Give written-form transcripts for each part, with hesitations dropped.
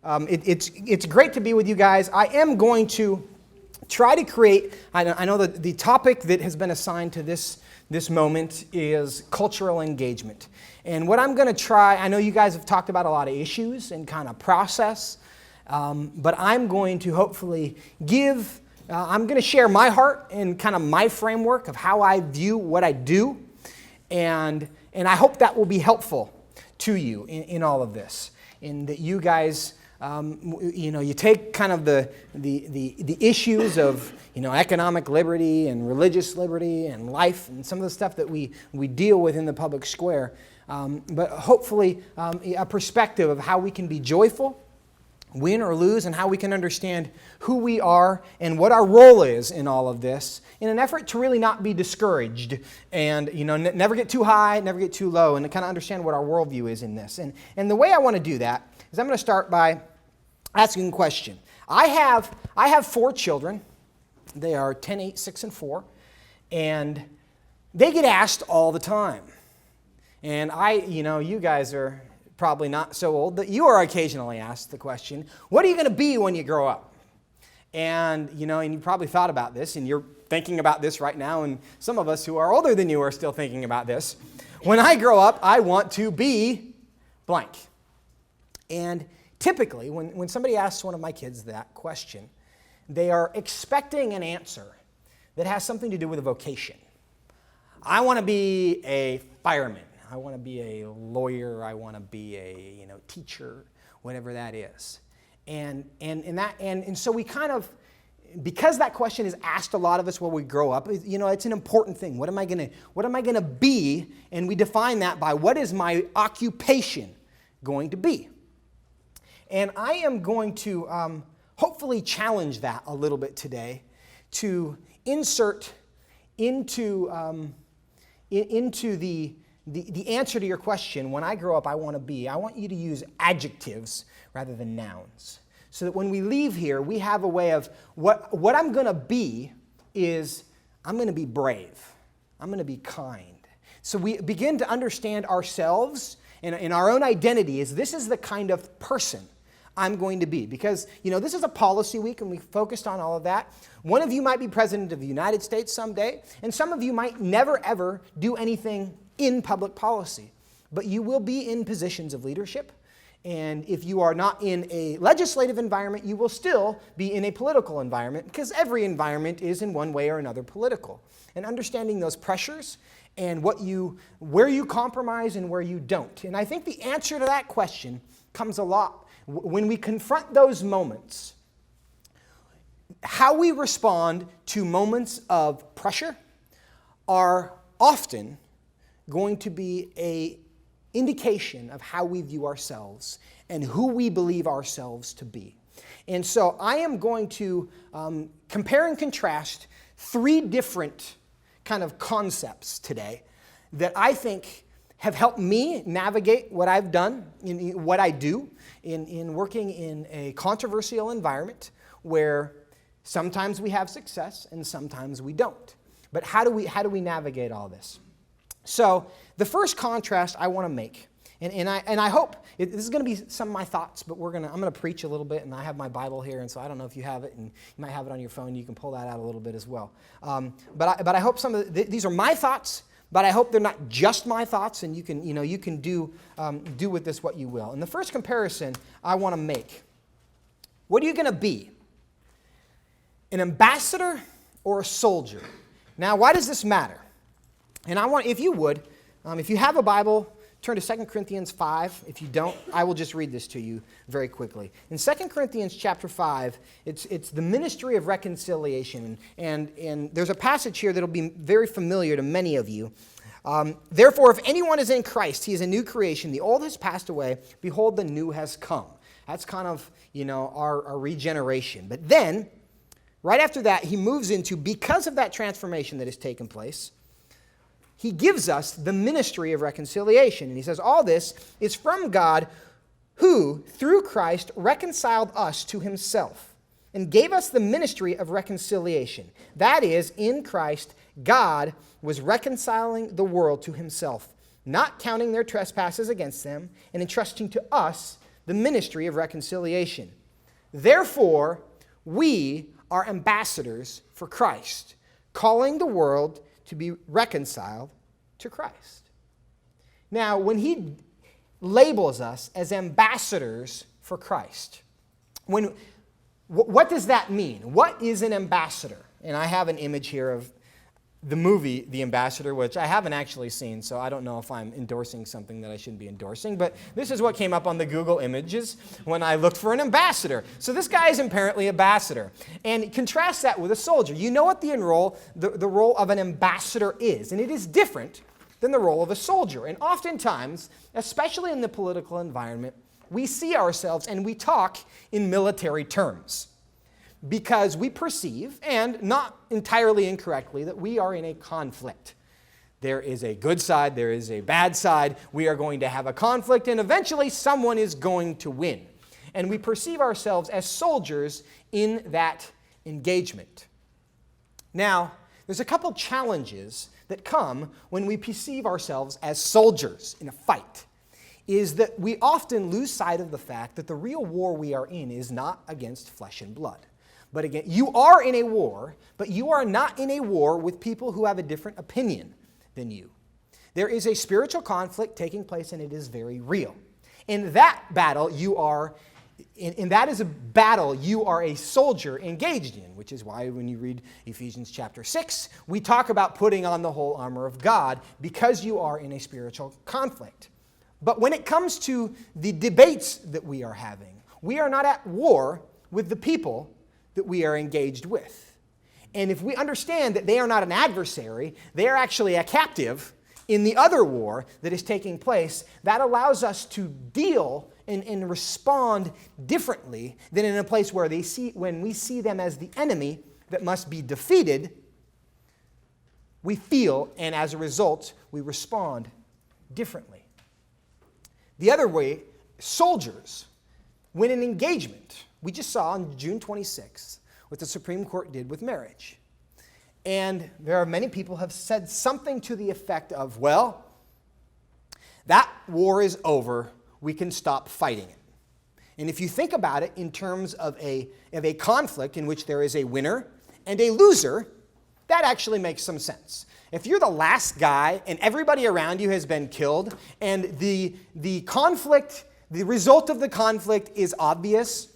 It's great to be with you guys. I am going to try to create, I know that the topic that has been assigned to this moment is cultural engagement. And what I'm going to try, I know you guys have talked about a lot of issues and kind of process, but I'm going to hopefully I'm going to share my heart and kind of my framework of how I view what I do. And I hope that will be helpful to you in all of this. And that you guys, you take kind of the issues of, economic liberty and religious liberty and life and some of the stuff that we deal with in the public square. But hopefully a perspective of how we can be joyful, win or lose, and how we can understand who we are and what our role is in all of this in an effort to really not be discouraged and, never get too high, never get too low, and to kind of understand what our worldview is in this. And the way I want to do that is I'm going to start by asking a question. I have 4 children. They are 10, 8, 6, and 4. And they get asked all the time. And you guys are probably not so old that you are occasionally asked the question, what are you going to be when you grow up? And, and you probably thought about this, and you're thinking about this right now, and some of us who are older than you are still thinking about this. When I grow up, I want to be blank. And typically, when somebody asks one of my kids that question, they are expecting an answer that has something to do with a vocation. I want to be a fireman. I want to be a lawyer. I want to be a teacher, whatever that is. And so we kind of, because that question is asked a lot of us when we grow up, it's an important thing. What am I going to be? And we define that by what is my occupation going to be? And I am going to hopefully challenge that a little bit today to insert into the answer to your question, when I grow up, I want you to use adjectives rather than nouns. So that when we leave here, we have a way of what I'm going to be is I'm going to be brave. I'm going to be kind. So we begin to understand ourselves and our own identity is this is the kind of person I'm going to be. Because, this is a policy week and we focused on all of that. One of you might be president of the United States someday, and some of you might never ever do anything in public policy. But you will be in positions of leadership. And if you are not in a legislative environment, you will still be in a political environment because every environment is in one way or another political. And understanding those pressures and where you compromise and where you don't. And I think the answer to that question comes a lot when we confront those moments. How we respond to moments of pressure are often going to be an indication of how we view ourselves and who we believe ourselves to be. And so I am going to compare and contrast 3 different kind of concepts today that I think have helped me navigate what I've done, what I do in working in a controversial environment where sometimes we have success and sometimes we don't. But how do we navigate all this? So the first contrast I want to make, and I hope this is going to be some of my thoughts, but I'm going to preach a little bit, and I have my Bible here, and so I don't know if you have it, and you might have it on your phone. You can pull that out a little bit as well. But I hope these are my thoughts, but I hope they're not just my thoughts, and you can do with this what you will. And the first comparison I want to make: what are you going to be? An ambassador or a soldier? Now, why does this matter? And I want, if you would, if you have a Bible, turn to 2 Corinthians 5. If you don't, I will just read this to you very quickly. In 2 Corinthians chapter 5, it's the ministry of reconciliation. And there's a passage here that will be very familiar to many of you. Therefore, if anyone is in Christ, he is a new creation. The old has passed away. Behold, the new has come. That's kind of, our regeneration. But then, right after that, he moves into, because of that transformation that has taken place, he gives us the ministry of reconciliation. And he says, all this is from God who, through Christ, reconciled us to himself and gave us the ministry of reconciliation. That is, in Christ, God was reconciling the world to himself, not counting their trespasses against them, and entrusting to us the the ministry of reconciliation. Therefore, we are ambassadors for Christ, calling the world to be reconciled to Christ. Now, when he labels us as ambassadors for Christ, what does that mean? What is an ambassador? And I have an image here of the movie, The Ambassador, which I haven't actually seen, so I don't know if I'm endorsing something that I shouldn't be endorsing, but this is what came up on the Google images when I looked for an ambassador. So this guy is apparently an ambassador. And contrast that with a soldier. You know what the role of an ambassador is, and it is different than the role of a soldier. And oftentimes, especially in the political environment, we see ourselves and we talk in military terms, because we perceive, and not entirely incorrectly, that we are in a conflict. There is a good side, there is a bad side. We are going to have a conflict, and eventually someone is going to win. And we perceive ourselves as soldiers in that engagement. Now, there's a couple challenges that come when we perceive ourselves as soldiers in a fight, is that we often lose sight of the fact that the real war we are in is not against flesh and blood. But again, you are in a war, but you are not in a war with people who have a different opinion than you. There is a spiritual conflict taking place, and it is very real. In that battle, that is a battle you are a soldier engaged in, which is why when you read Ephesians chapter 6, we talk about putting on the whole armor of God, because you are in a spiritual conflict. But when it comes to the debates that we are having, we are not at war with the people that we are engaged with. And if we understand that they are not an adversary, they are actually a captive in the other war that is taking place, that allows us to deal and respond differently than in a place where when we see them as the enemy that must be defeated, we feel, and as a result, we respond differently. The other way, soldiers, when an engagement, we just saw on June 26th what the Supreme Court did with marriage. And there are many people have said something to the effect of, well, that war is over, we can stop fighting it. And if you think about it in terms of a conflict in which there is a winner and a loser, that actually makes some sense. If you're the last guy and everybody around you has been killed, and the conflict, the result of the conflict is obvious,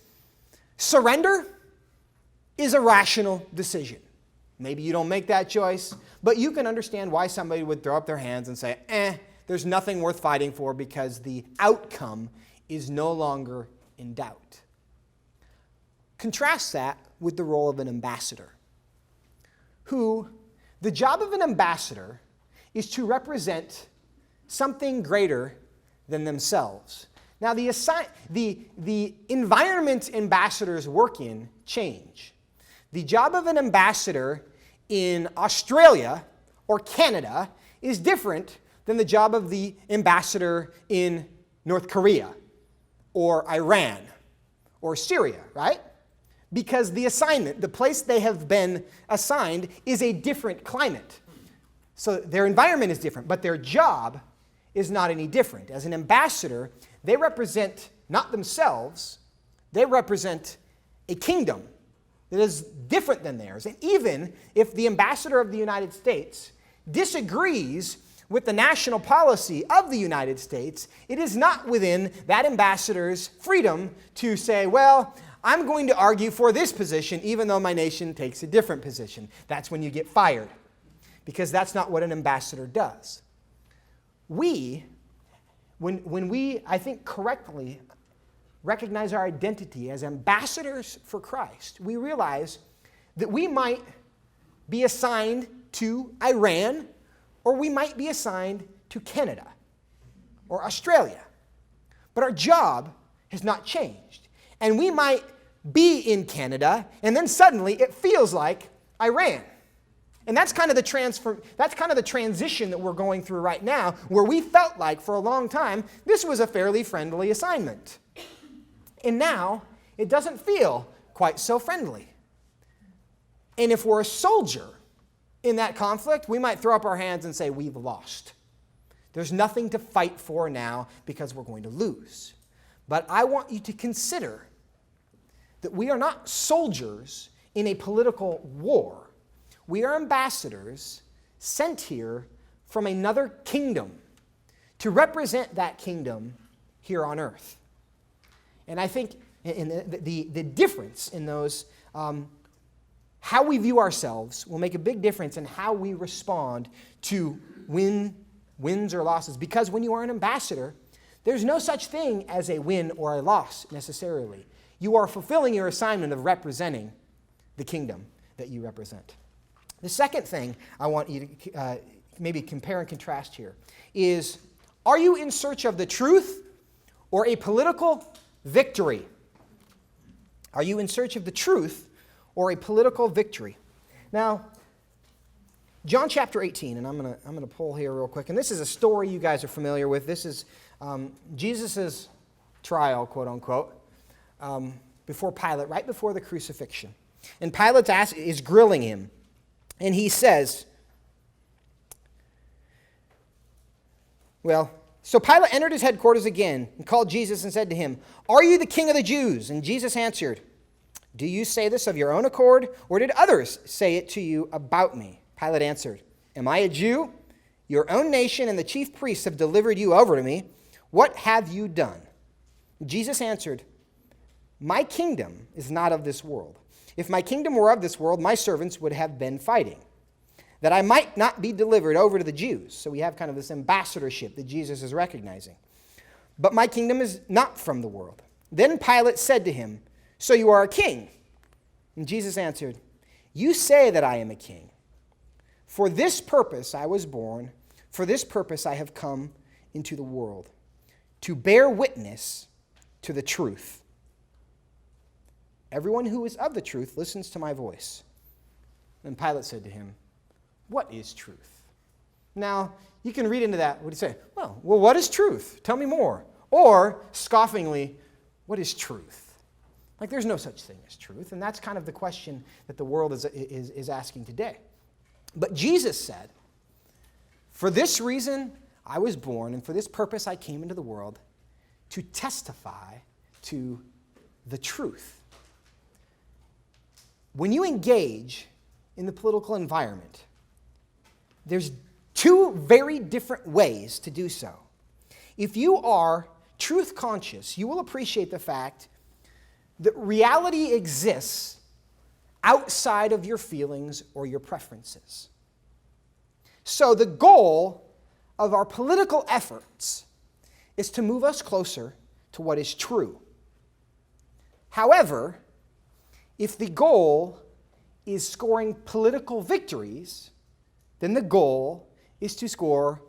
surrender is a rational decision. Maybe you don't make that choice, but you can understand why somebody would throw up their hands and say, there's nothing worth fighting for because the outcome is no longer in doubt. Contrast that with the role of an ambassador, who the job of an ambassador is to represent something greater than themselves. Now, the environment ambassadors work in change. The job of an ambassador in Australia or Canada is different than the job of the ambassador in North Korea or Iran or Syria, right? Because the assignment, the place they have been assigned, is a different climate. So their environment is different, but their job is not any different. As an ambassador, they represent not themselves, they represent a kingdom that is different than theirs. And even if the ambassador of the United States disagrees with the national policy of the United States, it is not within that ambassador's freedom to say, well, I'm going to argue for this position even though my nation takes a different position. That's when you get fired, because that's not what an ambassador does. When we, I think, correctly recognize our identity as ambassadors for Christ, we realize that we might be assigned to Iran, or we might be assigned to Canada or Australia. But our job has not changed. And we might be in Canada, and then suddenly it feels like Iran. And that's kind of the transition that we're going through right now, where we felt like for a long time this was a fairly friendly assignment. And now it doesn't feel quite so friendly. And if we're a soldier in that conflict, we might throw up our hands and say, we've lost. There's nothing to fight for now because we're going to lose. But I want you to consider that we are not soldiers in a political war. We are ambassadors sent here from another kingdom to represent that kingdom here on earth. And I think the difference in those, how we view ourselves will make a big difference in how we respond to wins or losses. Because when you are an ambassador, there's no such thing as a win or a loss necessarily. You are fulfilling your assignment of representing the kingdom that you represent. The second thing I want you to maybe compare and contrast here is, are you in search of the truth or a political victory? Are you in search of the truth or a political victory? Now, John chapter 18, and I'm going to pull here real quick. And this is a story you guys are familiar with. This is Jesus' trial, quote unquote, before Pilate, right before the crucifixion. And Pilate is grilling him. And he says, so Pilate entered his headquarters again and called Jesus and said to him, "Are you the king of the Jews?" And Jesus answered, "Do you say this of your own accord, or did others say it to you about me?" Pilate answered, "Am I a Jew? Your own nation and the chief priests have delivered you over to me. What have you done?" Jesus answered, "My kingdom is not of this world. If my kingdom were of this world, my servants would have been fighting, that I might not be delivered over to the Jews." So we have kind of this ambassadorship that Jesus is recognizing. "But my kingdom is not from the world." Then Pilate said to him, "So you are a king?" And Jesus answered, "You say that I am a king. For this purpose I was born, for this purpose I have come into the world, to bear witness to the truth. Everyone who is of the truth listens to my voice." Then Pilate said to him, "What is truth?" Now, you can read into that. What do you say? Well, what is truth? Tell me more. Or, scoffingly, what is truth? Like, there's no such thing as truth. And that's kind of the question that the world is asking today. But Jesus said, "For this reason I was born, and for this purpose I came into the world, to testify to the truth." When you engage in the political environment, there's two very different ways to do so. If you are truth conscious, you will appreciate the fact that reality exists outside of your feelings or your preferences. So the goal of our political efforts is to move us closer to what is true. However, if the goal is scoring political victories, then the goal is to score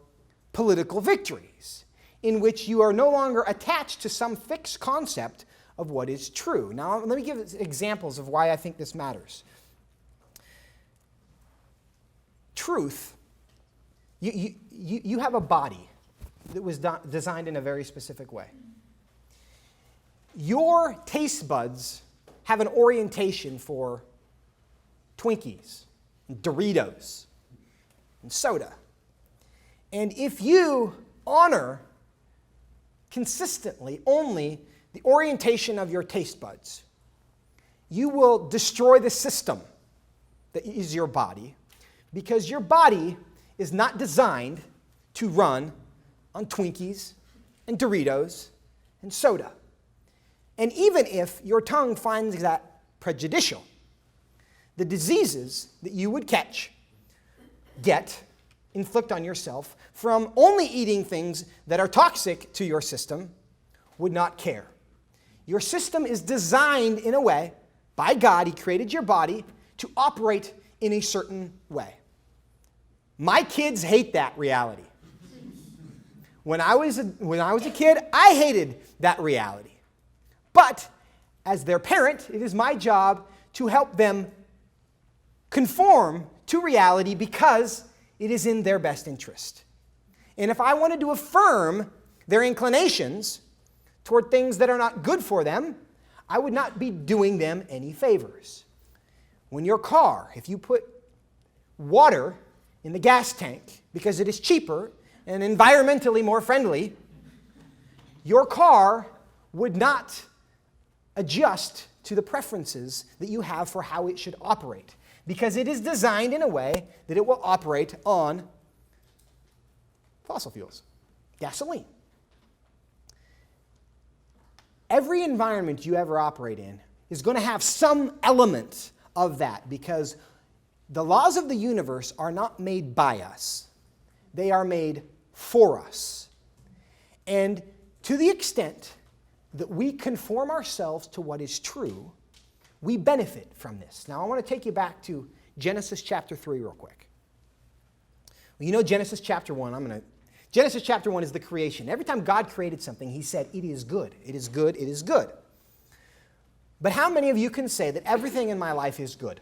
political victories, in which you are no longer attached to some fixed concept of what is true. Now, let me give examples of why I think this matters. Truth, you have a body that was designed in a very specific way. Your taste buds have an orientation for Twinkies, and Doritos, and soda. And if you honor consistently only the orientation of your taste buds, you will destroy the system that is your body, because your body is not designed to run on Twinkies and Doritos and soda. And even if your tongue finds that prejudicial, the diseases that you would inflict on yourself from only eating things that are toxic to your system would not care. Your system is designed in a way, by God, He created your body to operate in a certain way. My kids hate that reality. When I was a kid, I hated that reality. But as their parent, it is my job to help them conform to reality because it is in their best interest. And if I wanted to affirm their inclinations toward things that are not good for them, I would not be doing them any favors. When your car, if you put water in the gas tank because it is cheaper and environmentally more friendly, your car would not adjust to the preferences that you have for how it should operate, because it is designed in a way that it will operate on fossil fuels, gasoline. Every environment you ever operate in is going to have some element of that, because the laws of the universe are not made by us. They are made for us. And to the extent that we conform ourselves to what is true, we benefit from this. Now, I want to take you back to Genesis chapter 3 real quick. Well, you know Genesis chapter 1. Genesis chapter 1 is the creation. Every time God created something, he said, it is good, it is good, it is good. But how many of you can say that everything in my life is good?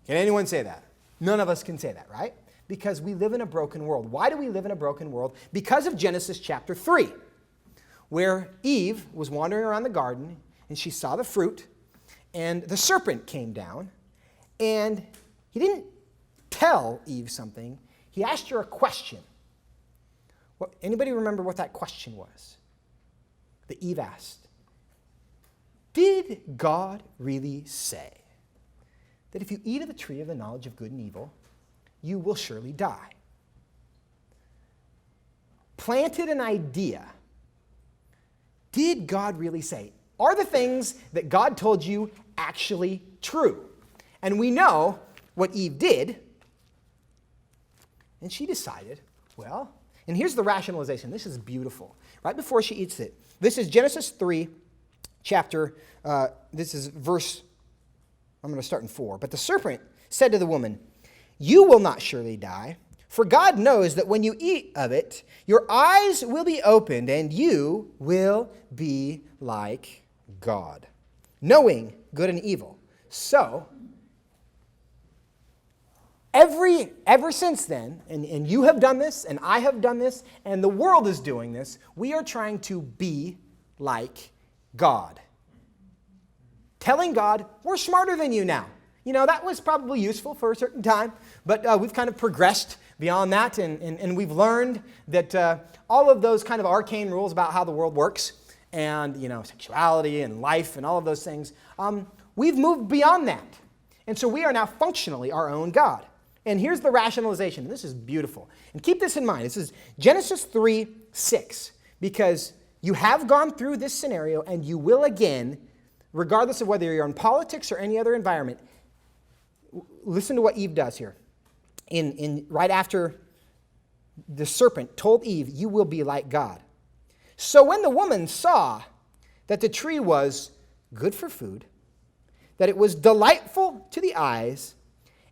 Can anyone say that? None of us can say that, right? Because we live in a broken world. Why do we live in a broken world? Because of Genesis chapter 3, where Eve was wandering around the garden, and she saw the fruit, and the serpent came down, and he didn't tell Eve something. He asked her a question. Anybody remember what that question was that Eve asked? Did God really say that if you eat of the tree of the knowledge of good and evil, you will surely die? Planted an idea. Did God really say? Are the things that God told you actually true? And we know what Eve did. And she decided, well, and here's the rationalization. This is beautiful. Right before she eats it. This is Genesis 3, this is verse, I'm going to start in 4. But the serpent said to the woman, you will not surely die, for God knows that when you eat of it, your eyes will be opened, and you will be like God, knowing good and evil. So, ever since then, and you have done this, and I have done this, and the world is doing this, we are trying to be like God. Telling God, we're smarter than you now. You know, that was probably useful for a certain time, but we've kind of progressed beyond that, and we've learned that all of those kind of arcane rules about how the world works, and, you know, sexuality and life and all of those things, we've moved beyond that. And so we are now functionally our own God. And here's the rationalization. This is beautiful. And keep this in mind. This is Genesis 3:6, because you have gone through this scenario, and you will again, regardless of whether you're in politics or any other environment. Listen to what Eve does here. Right after the serpent told Eve, you will be like God. So when the woman saw that the tree was good for food, that it was delightful to the eyes,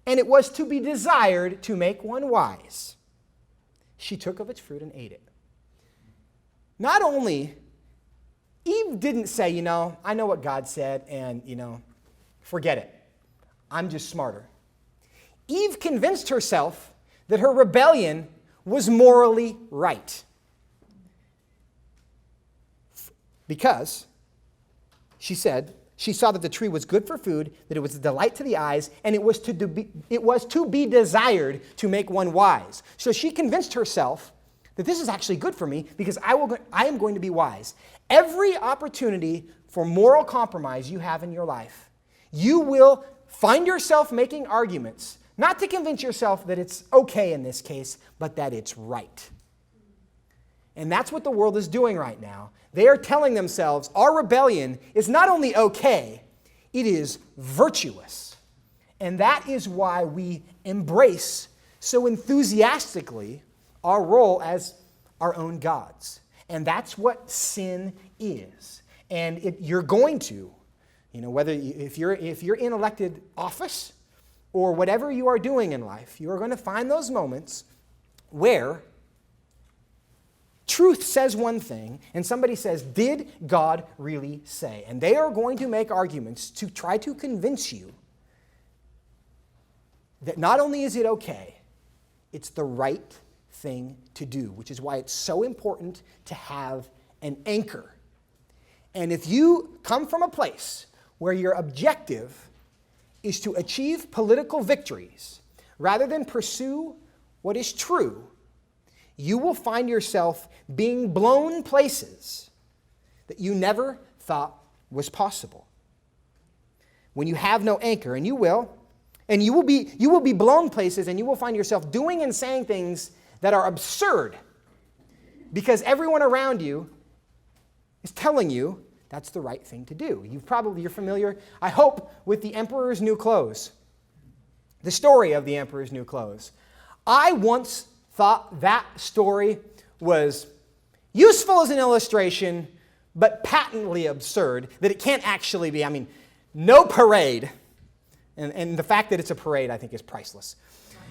and it was to be desired to make one wise, she took of its fruit and ate it. Not only, Eve didn't say, you know, I know what God said, and, you know, forget it. I'm just smarter. Eve convinced herself that her rebellion was morally right. Because she said, she saw that the tree was good for food, that it was a delight to the eyes, and it was to be desired to make one wise. So she convinced herself that this is actually good for me because I am going to be wise. Every opportunity for moral compromise you have in your life, you will find yourself making arguments, not to convince yourself that it's okay in this case, but that it's right. And that's what the world is doing right now. They are telling themselves our rebellion is not only okay, it is virtuous. And that is why we embrace so enthusiastically our role as our own gods. And that's what sin is. And you're going to, you know, whether if you're in elected office or whatever you are doing in life, you are going to find those moments where truth says one thing, and somebody says, did God really say? And they are going to make arguments to try to convince you that not only is it okay, it's the right thing to do, which is why it's so important to have an anchor. And if you come from a place where your objective is to achieve political victories rather than pursue what is true, you will find yourself being blown places that you never thought was possible. When you have no anchor, and you will be blown places, and you will find yourself doing and saying things that are absurd because everyone around you is telling you that's the right thing to do. You're familiar, I hope, with the Emperor's New Clothes. The story of the Emperor's New Clothes. I once thought that story was useful as an illustration, but patently absurd, that it can't actually be. I mean, no parade, and the fact that it's a parade, I think, is priceless.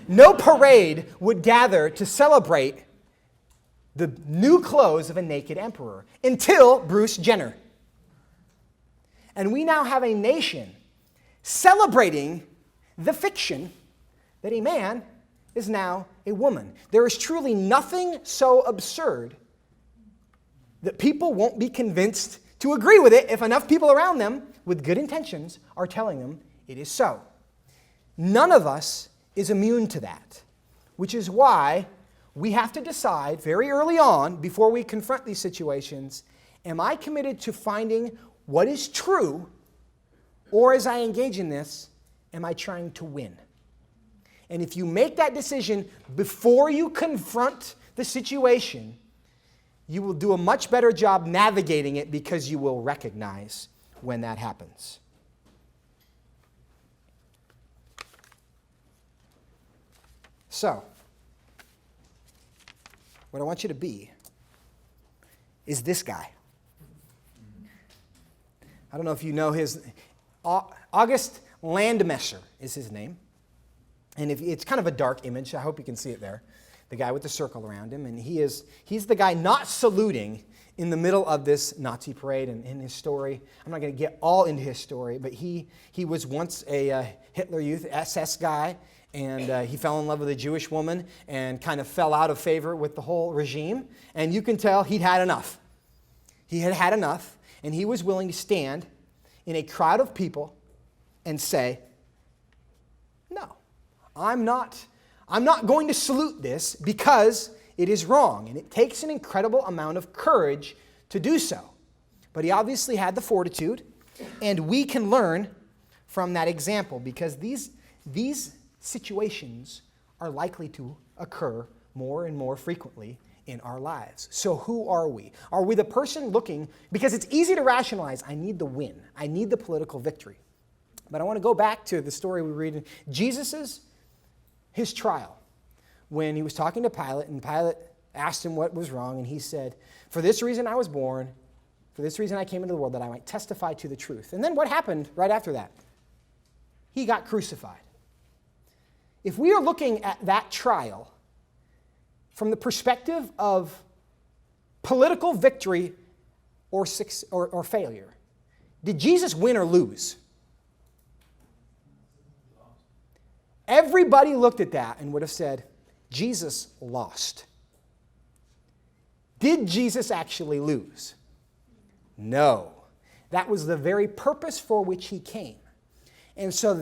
No parade would gather to celebrate the new clothes of a naked emperor until Bruce Jenner. And we now have a nation celebrating the fiction that a man is now a woman. There is truly nothing so absurd that people won't be convinced to agree with it if enough people around them with good intentions are telling them it is so. None of us is immune to that, which is why we have to decide very early on, before we confront these situations, am I committed to finding what is true, or as I engage in this, am I trying to win? And if you make that decision before you confront the situation, you will do a much better job navigating it because you will recognize when that happens. So, what I want you to be is this guy. I don't know if you know his... August Landmesser is his name. And it's kind of a dark image. I hope you can see it there. The guy with the circle around him. And he's the guy not saluting in the middle of this Nazi parade. And in his story, I'm not going to get all into his story, but he was once a Hitler Youth SS guy. And he fell in love with a Jewish woman and kind of fell out of favor with the whole regime. And you can tell he'd had enough. He had had enough, and he was willing to stand in a crowd of people and say, no, I'm not going to salute this because it is wrong. And it takes an incredible amount of courage to do so. But he obviously had the fortitude, and we can learn from that example because these situations are likely to occur more and more frequently in our lives. So who are we? Are we the person looking, because it's easy to rationalize, I need the win, I need the political victory. But I want to go back to the story we read in his trial, when he was talking to Pilate, and Pilate asked him what was wrong, and he said, for this reason I was born, for this reason I came into the world, that I might testify to the truth. And then what happened right after that? He got crucified. If we are looking at that trial from the perspective of political victory or failure, did Jesus win or lose? Everybody looked at that and would have said, Jesus lost. Did Jesus actually lose? No. That was the very purpose for which he came. And so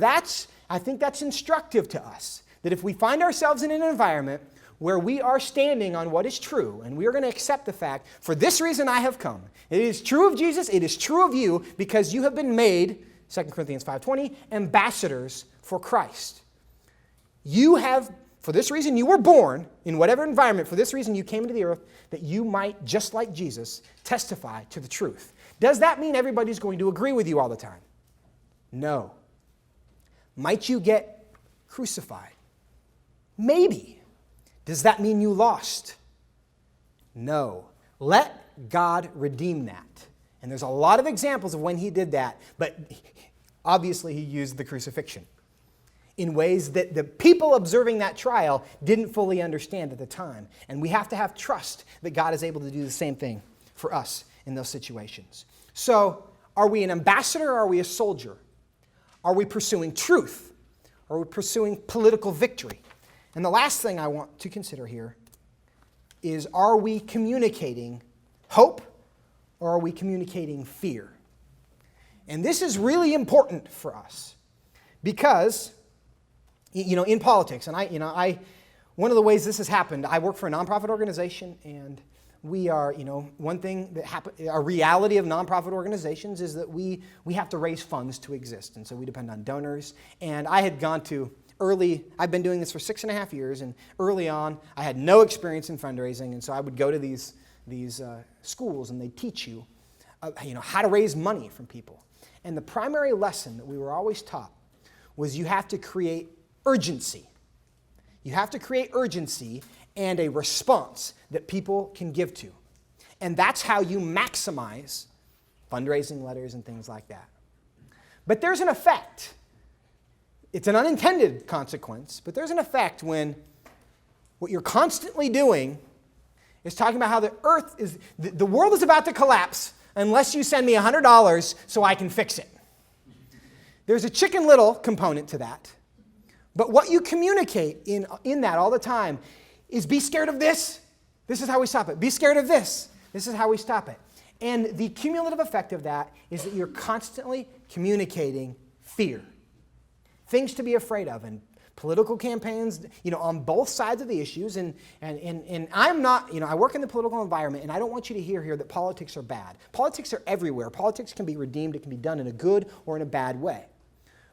I think that's instructive to us, that if we find ourselves in an environment where we are standing on what is true, and we are going to accept the fact, for this reason I have come. It is true of Jesus, it is true of you, because you have been made, 2 Corinthians 5:20, ambassadors for Christ. You have, for this reason you were born, in whatever environment, for this reason you came into the earth, that you might, just like Jesus, testify to the truth. Does that mean everybody's going to agree with you all the time? No. Might you get crucified? Maybe. Does that mean you lost? No. Let God redeem that. And there's a lot of examples of when he did that, but obviously he used the crucifixion in ways that the people observing that trial didn't fully understand at the time. And we have to have trust that God is able to do the same thing for us in those situations. So, are we an ambassador or are we a soldier? Are we pursuing truth? Or are we pursuing political victory? And the last thing I want to consider here is, are we communicating hope or are we communicating fear? And this is really important for us because, in politics, and one of the ways this has happened, I work for a nonprofit organization, and we are, one thing that a reality of nonprofit organizations is that we have to raise funds to exist. And so we depend on donors. And I had gone to I've been doing this for 6.5 years, and early on, I had no experience in fundraising. And so I would go to these schools, and they teach you, how to raise money from people. And the primary lesson that we were always taught was you have to create urgency. You have to create urgency and a response that people can give to. And that's how you maximize fundraising letters and things like that. But there's an effect. It's an unintended consequence, but there's an effect when what you're constantly doing is talking about how the world is about to collapse unless you send me $100 so I can fix it. There's a Chicken Little component to that. But what you communicate in that all the time is be scared of this. This is how we stop it. Be scared of this. This is how we stop it. And the cumulative effect of that is that you're constantly communicating fear. Things to be afraid of. And political campaigns, on both sides of the issues. And I'm not, I work in the political environment, and I don't want you to hear here that politics are bad. Politics are everywhere. Politics can be redeemed. It can be done in a good or in a bad way.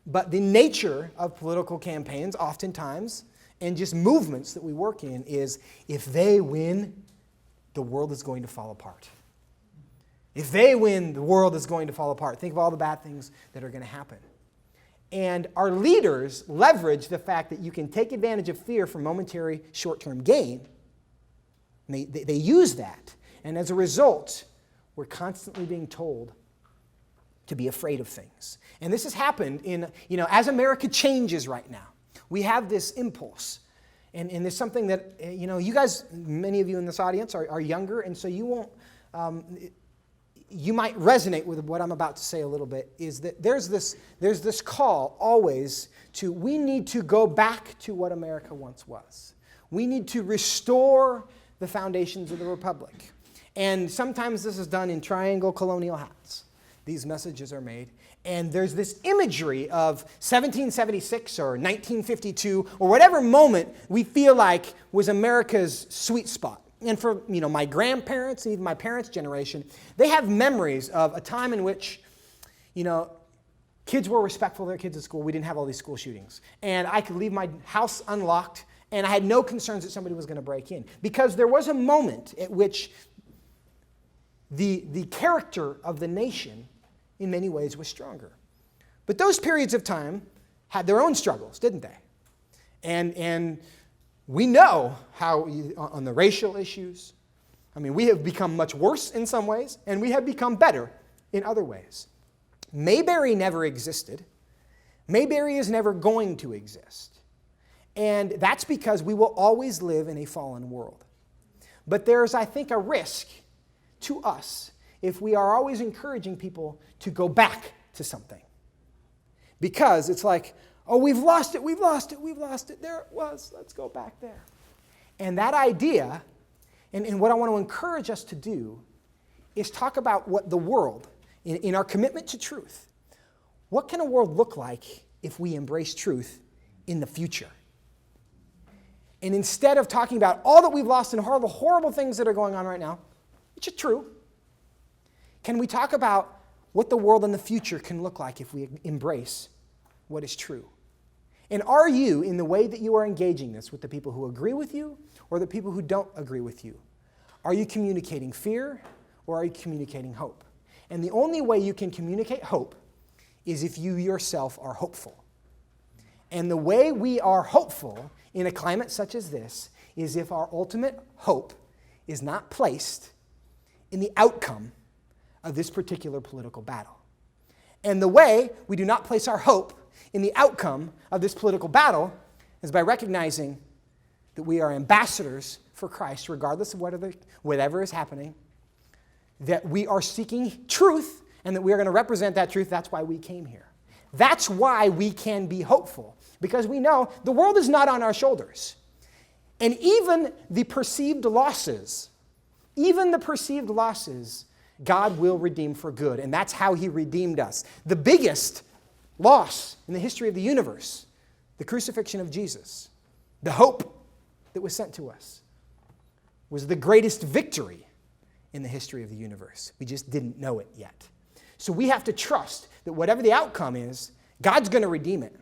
But the nature of political campaigns oftentimes, and just movements that we work in, is if they win, the world is going to fall apart. If they win, the world is going to fall apart. Think of all the bad things that are going to happen. And our leaders leverage the fact that you can take advantage of fear for momentary short-term gain. And they use that. And as a result, we're constantly being told to be afraid of things. And this has happened as America changes right now. We have this impulse. And there's something that, you guys, many of you in this audience are younger, and so you won't, you might resonate with what I'm about to say a little bit, is that there's this call always we need to go back to what America once was. We need to restore the foundations of the republic. And sometimes this is done in triangle colonial hats. These messages are made. And there's this imagery of 1776 or 1952 or whatever moment we feel like was America's sweet spot. And for my grandparents and even my parents' generation, they have memories of a time in which kids were respectful of their kids at school. We didn't have all these school shootings. And I could leave my house unlocked, and I had no concerns that somebody was going to break in. Because there was a moment at which the character of the nation in many ways was stronger. But those periods of time had their own struggles, didn't they? And we know how, on the racial issues, we have become much worse in some ways, and we have become better in other ways. Mayberry never existed. Mayberry is never going to exist. And that's because we will always live in a fallen world. But there's, I think, a risk to us if we are always encouraging people to go back to something. Because it's like, oh, we've lost it, there it was, let's go back there. And that idea, and what I want to encourage us to do, is talk about what the world, in our commitment to truth, what can a world look like if we embrace truth in the future? And instead of talking about all that we've lost and all the horrible things that are going on right now, which are true, can we talk about what the world in the future can look like if we embrace what is true? And are you, in the way that you are engaging this with the people who agree with you or the people who don't agree with you, are you communicating fear or are you communicating hope? And the only way you can communicate hope is if you yourself are hopeful. And the way we are hopeful in a climate such as this is if our ultimate hope is not placed in the outcome of this particular political battle. And the way we do not place our hope in the outcome of this political battle is by recognizing that we are ambassadors for Christ, regardless of whatever is happening, that we are seeking truth, and that we are going to represent that truth. That's why we came here. That's why we can be hopeful, because we know the world is not on our shoulders. And even the perceived losses, God will redeem for good, and that's how he redeemed us. The biggest loss in the history of the universe, the crucifixion of Jesus. The hope that was sent to us was the greatest victory in the history of the universe. We just didn't know it yet. So we have to trust that whatever the outcome is, God's going to redeem it.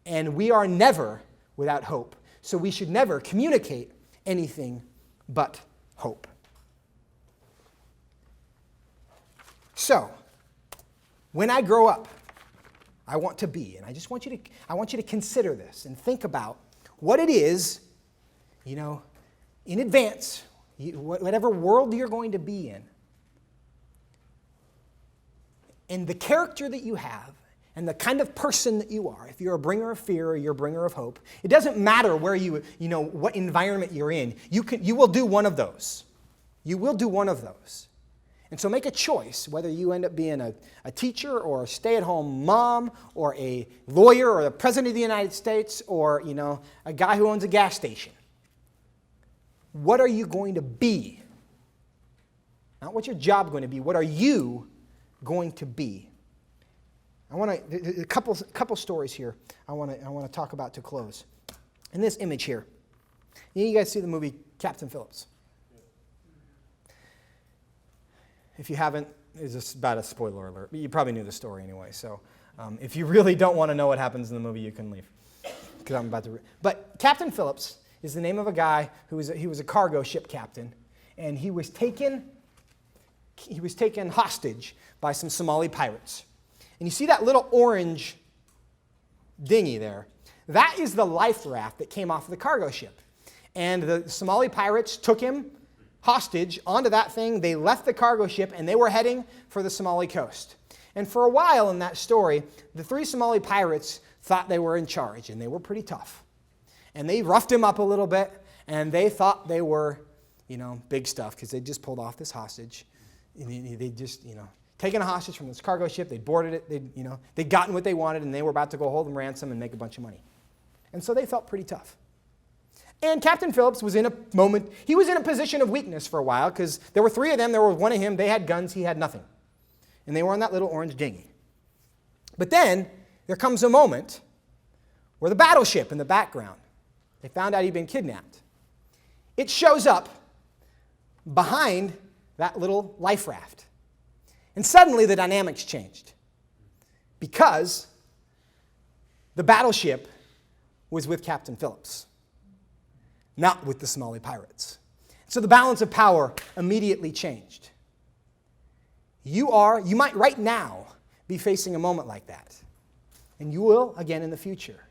And we are never without hope. So we should never communicate anything but hope. So, when I grow up, I want to be, and I want you to consider this and think about what it is, in advance, whatever world you're going to be in, and the character that you have, and the kind of person that you are. If you're a bringer of fear or you're a bringer of hope, it doesn't matter where what environment you're in. You will do one of those. You will do one of those. And so make a choice, whether you end up being a teacher or a stay-at-home mom or a lawyer or the president of the United States or, a guy who owns a gas station. What are you going to be? Not what's your job going to be. What are you going to be? I want to a couple stories here. I want to talk about to close. In this image here, you guys see the movie Captain Phillips? If you haven't, it's just about a spoiler alert. But you probably knew the story anyway. So if you really don't want to know what happens in the movie, you can leave. Because I'm about to. But Captain Phillips is the name of a guy who was a cargo ship captain, and he was taken hostage by some Somali pirates. And you see that little orange dinghy there? That is the life raft that came off of the cargo ship. And the Somali pirates took him hostage onto that thing. They left the cargo ship, and they were heading for the Somali coast. And for a while in that story, the 3 Somali pirates thought they were in charge, and they were pretty tough. And they roughed him up a little bit, and they thought they were, big stuff, because they just pulled off this hostage. And they just, taken a hostage from this cargo ship. They boarded it. They'd gotten what they wanted, and they were about to go hold them ransom and make a bunch of money. And so they felt pretty tough. And Captain Phillips was in a position of weakness for a while, because there were 3 of them. There was one of him. They had guns. He had nothing. And they were on that little orange dinghy. But then there comes a moment where the battleship in the background, they found out he'd been kidnapped. It shows up behind that little life raft. And suddenly the dynamics changed, because the battleship was with Captain Phillips, not with the Somali pirates. So the balance of power immediately changed. You might right now be facing a moment like that. And you will again in the future.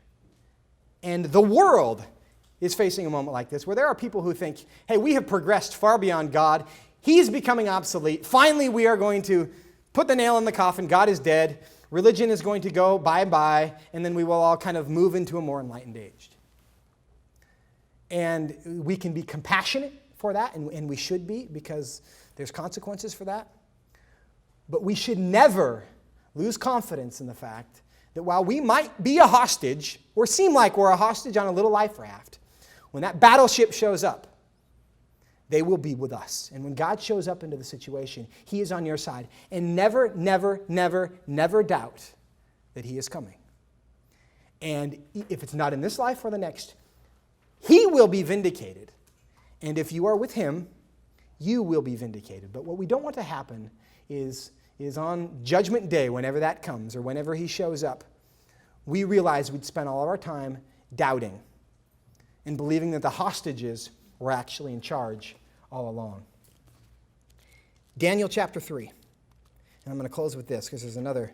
And the world is facing a moment like this, where there are people who think, hey, we have progressed far beyond God. He's becoming obsolete. Finally, we are going to put the nail in the coffin. God is dead. Religion is going to go bye-bye, and then we will all kind of move into a more enlightened age. And we can be compassionate for that, and we should be, because there's consequences for that. But we should never lose confidence in the fact that while we might be a hostage, or seem like we're a hostage on a little life raft, when that battleship shows up, they will be with us. And when God shows up into the situation, He is on your side. And never, never, never, never doubt that He is coming. And if it's not in this life or the next, He will be vindicated. And if you are with Him, you will be vindicated. But what we don't want to happen is on Judgment Day, whenever that comes, or whenever He shows up, we realize we'd spent all of our time doubting and believing that the hostages were actually in charge all along. Daniel chapter 3. And I'm going to close with this, because there's another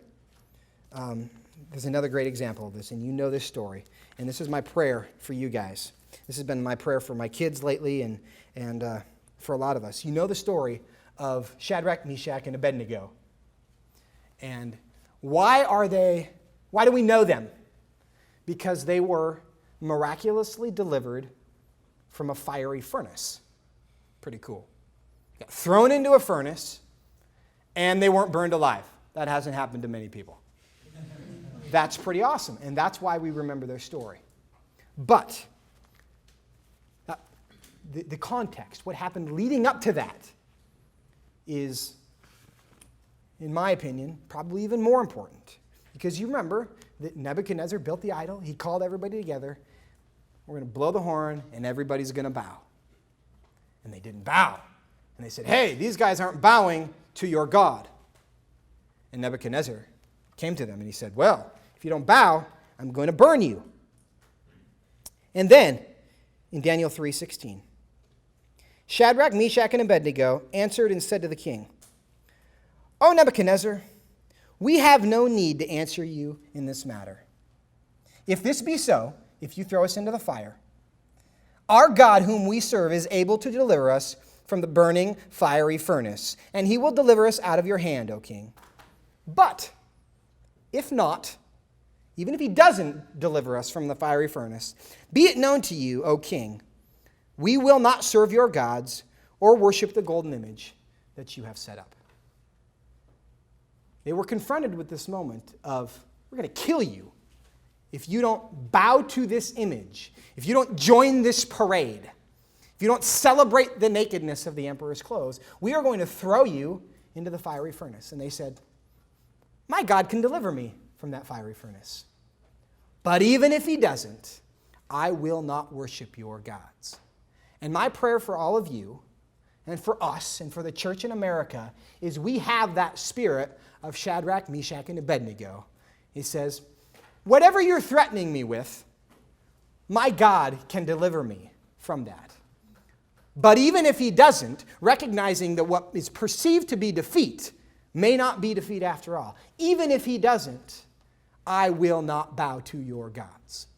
great example of this, and you know this story. And this is my prayer for you guys. This has been my prayer for my kids lately, and for a lot of us. You know the story of Shadrach, Meshach, and Abednego. And why do we know them? Because they were miraculously delivered from a fiery furnace. Pretty cool. Got thrown into a furnace, and they weren't burned alive. That hasn't happened to many people. That's pretty awesome, and that's why we remember their story. But the context, what happened leading up to that, is, in my opinion, probably even more important. Because you remember that Nebuchadnezzar built the idol. He called everybody together. we're going to blow the horn, and everybody's going to bow. And they didn't bow. And they said, hey, these guys aren't bowing to your God. And Nebuchadnezzar came to them, and he said, well, if you don't bow, I'm going to burn you. And then, in Daniel 3:16, Shadrach, Meshach, and Abednego answered and said to the king, O Nebuchadnezzar, we have no need to answer you in this matter. If this be so, if you throw us into the fire, our God whom we serve is able to deliver us from the burning fiery furnace, and he will deliver us out of your hand, O king. But if not, even if he doesn't deliver us from the fiery furnace, be it known to you, O king, we will not serve your gods or worship the golden image that you have set up. They were confronted with this moment of, we're going to kill you if you don't bow to this image, if you don't join this parade, if you don't celebrate the nakedness of the emperor's clothes, we are going to throw you into the fiery furnace. And they said, my God can deliver me from that fiery furnace. But even if he doesn't, I will not worship your gods. And my prayer for all of you, and for us, and for the church in America, is we have that spirit of Shadrach, Meshach, and Abednego. He says, whatever you're threatening me with, my God can deliver me from that. But even if he doesn't, recognizing that what is perceived to be defeat may not be defeat after all, even if he doesn't, I will not bow to your gods.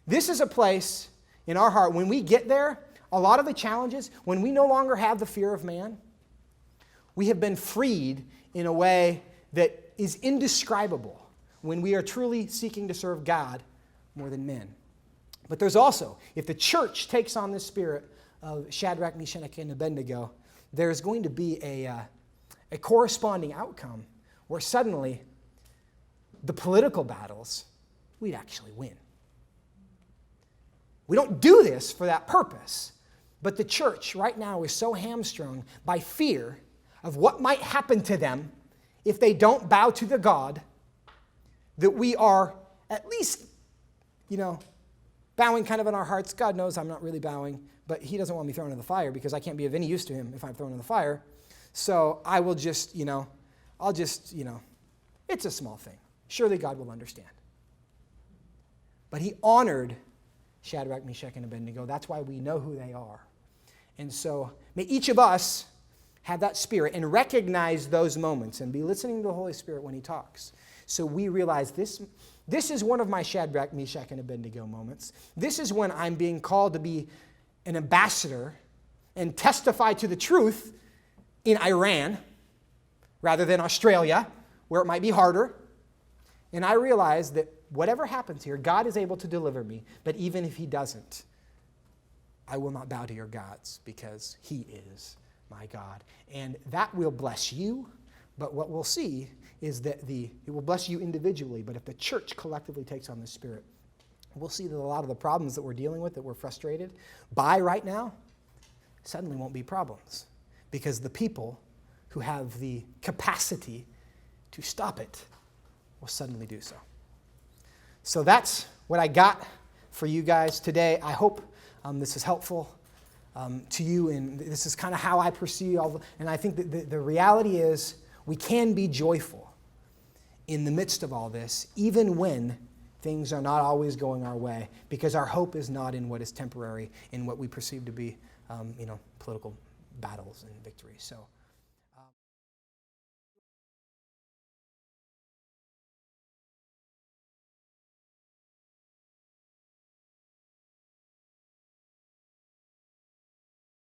This is a place in our heart, when we get there, a lot of the challenges, when we no longer have the fear of man, we have been freed in a way that is indescribable when we are truly seeking to serve God more than men. But there's also, if the church takes on this spirit of Shadrach, Meshach, and Abednego, there's going to be a corresponding outcome where suddenly the political battles, we'd actually win. We don't do this for that purpose, but the church right now is so hamstrung by fear of what might happen to them if they don't bow to the God that we are at least, bowing kind of in our hearts. God knows I'm not really bowing, but he doesn't want me thrown in the fire because I can't be of any use to him if I'm thrown in the fire. So I will just, it's a small thing. Surely God will understand. But he honored Shadrach, Meshach, and Abednego. That's why we know who they are. And so may each of us have that spirit and recognize those moments and be listening to the Holy Spirit when he talks. So we realize this is one of my Shadrach, Meshach, and Abednego moments. This is when I'm being called to be an ambassador and testify to the truth in Iran rather than Australia, where it might be harder. And I realize that whatever happens here, God is able to deliver me. But even if he doesn't, I will not bow to your gods because he is my God. And that will bless you. But what we'll see is that it will bless you individually. But if the church collectively takes on this spirit, we'll see that a lot of the problems that we're dealing with, that we're frustrated by right now, suddenly won't be problems. Because the people who have the capacity to stop it will suddenly do so. So that's what I got for you guys today. I hope this is helpful to you, and this is kind of how I perceive and I think that the reality is we can be joyful in the midst of all this, even when things are not always going our way, because our hope is not in what is temporary, in what we perceive to be, political battles and victories. So